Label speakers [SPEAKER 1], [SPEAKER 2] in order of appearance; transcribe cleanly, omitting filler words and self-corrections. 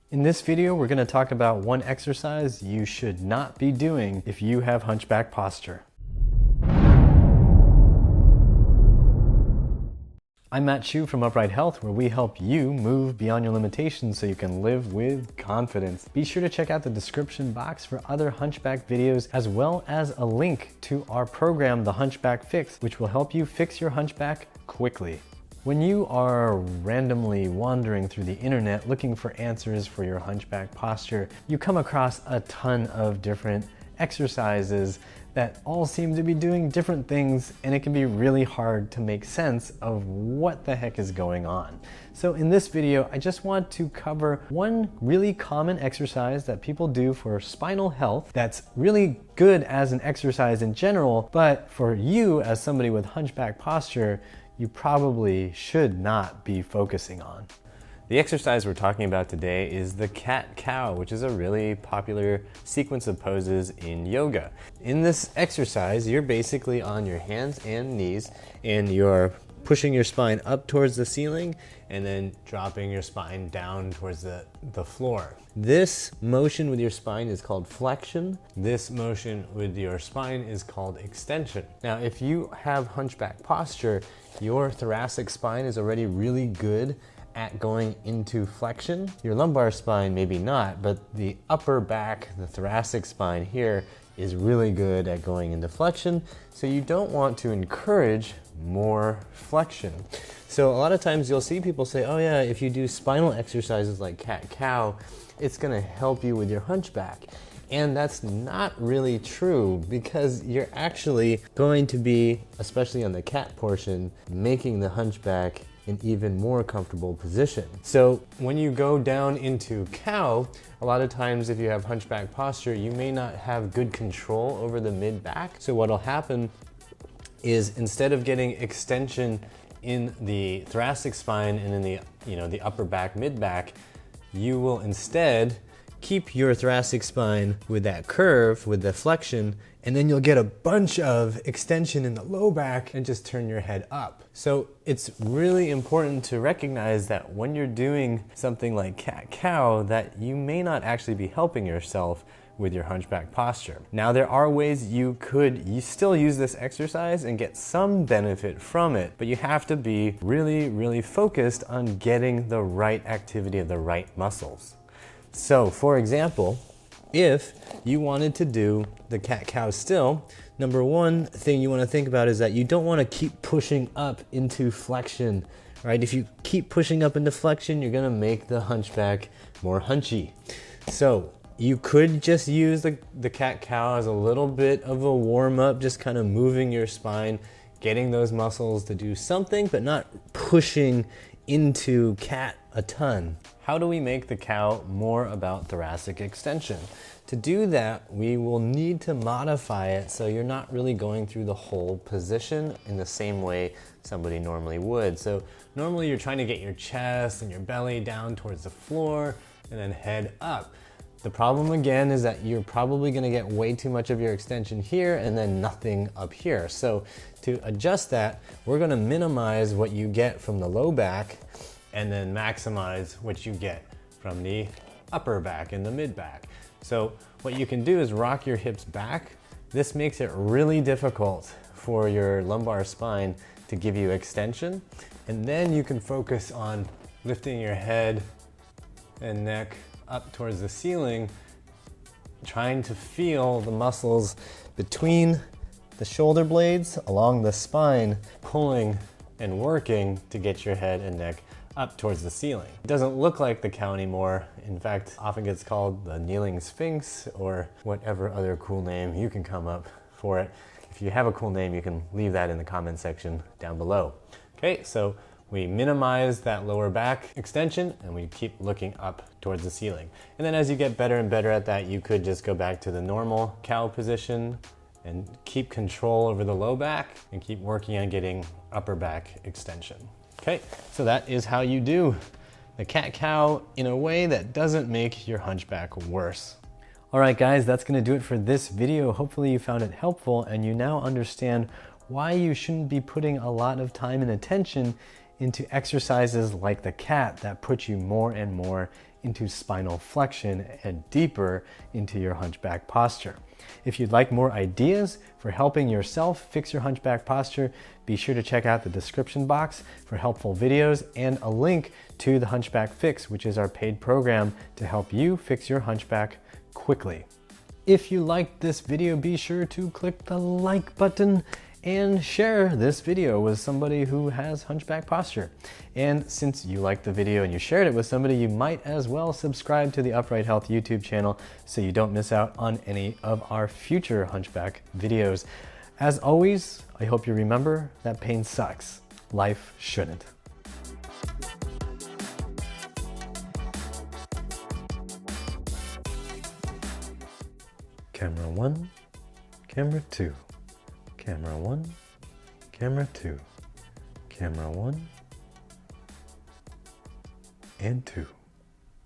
[SPEAKER 1] In this video, we're going to talk about one exercise you should not be doing if you have hunchback posture. I'm Matt Chu from Upright Health, where we help you move beyond your limitations so you can live with confidence. Be sure to check out the description box for other hunchback videos, as well as a link to our program, The Hunchback Fix, which will help you fix your hunchback quickly. When you are randomly wandering through the internet looking for answers for your hunchback posture, you come across a ton of different exercises that all seem to be doing different things, and it can be really hard to make sense of what the heck is going on. So in this video, I just want to cover one really common exercise that people do for spinal health that's really good as an exercise in general, but for you as somebody with hunchback posture, you probably should not be focusing on. The exercise we're talking about today is the cat-cow, which is a really popular sequence of poses in yoga. In this exercise, you're basically on your hands and knees, and you're pushing your spine up towards the ceiling and then dropping your spine down towards the floor. This motion with your spine is called flexion. This motion with your spine is called extension. Now, if you have hunchback posture, your thoracic spine is already really good at going into flexion. Your lumbar spine maybe not, but the upper back, the thoracic spine here, is really good at going into flexion. So you don't want to encourage more flexion. So a lot of times you'll see people say, oh yeah, if you do spinal exercises like cat-cow, it's gonna help you with your hunchback. And that's not really true, because you're actually going to be, especially on the cat portion, making the hunchback an even more comfortable position. So when you go down into cow, a lot of times if you have hunchback posture, you may not have good control over the mid-back. So what'll happen is, instead of getting extension in the thoracic spine and in the upper back, mid-back, you will instead keep your thoracic spine with that curve, with the flexion, and then you'll get a bunch of extension in the low back and just turn your head up. So it's really important to recognize that when you're doing something like cat-cow, that you may not actually be helping yourself with your hunchback posture. Now, there are ways you still use this exercise and get some benefit from it, but you have to be really, really focused on getting the right activity of the right muscles. So, for example, if you wanted to do the cat-cow still, number one thing you want to think about is that you don't want to keep pushing up into flexion, right? If you keep pushing up into flexion, you're going to make the hunchback more hunchy. So you could just use the cat-cow as a little bit of a warm-up, just kind of moving your spine, getting those muscles to do something, but not pushing into cat a ton. How do we make the cow more about thoracic extension? To do that, we will need to modify it so you're not really going through the whole position in the same way somebody normally would. So normally you're trying to get your chest and your belly down towards the floor and then head up. The problem again is that you're probably gonna get way too much of your extension here and then nothing up here. So to adjust that, we're gonna minimize what you get from the low back and then maximize what you get from the upper back and the mid back. So what you can do is rock your hips back. This makes it really difficult for your lumbar spine to give you extension. And then you can focus on lifting your head and neck up towards the ceiling, trying to feel the muscles between the shoulder blades along the spine, pulling and working to get your head and neck up towards the ceiling. It doesn't look like the cow anymore. In fact, often gets called the kneeling sphinx, or whatever other cool name you can come up for it. If you have a cool name, you can leave that in the comment section down below. Okay, so we minimize that lower back extension and we keep looking up towards the ceiling. And then as you get better and better at that, you could just go back to the normal cow position and keep control over the low back and keep working on getting upper back extension. Okay, so that is how you do the cat-cow in a way that doesn't make your hunchback worse. All right, guys, that's gonna do it for this video. Hopefully you found it helpful and you now understand why you shouldn't be putting a lot of time and attention into exercises like the cat that put you more and more into spinal flexion and deeper into your hunchback posture. If you'd like more ideas for helping yourself fix your hunchback posture, be sure to check out the description box for helpful videos and a link to the Hunchback Fix, which is our paid program to help you fix your hunchback quickly. If you liked this video, be sure to click the like button and share this video with somebody who has hunchback posture. And since you liked the video and you shared it with somebody, you might as well subscribe to the Upright Health YouTube channel so you don't miss out on any of our future hunchback videos. As always, I hope you remember that pain sucks. Life shouldn't. Camera 1, camera 2. Camera 1, camera 2, camera 1 and 2.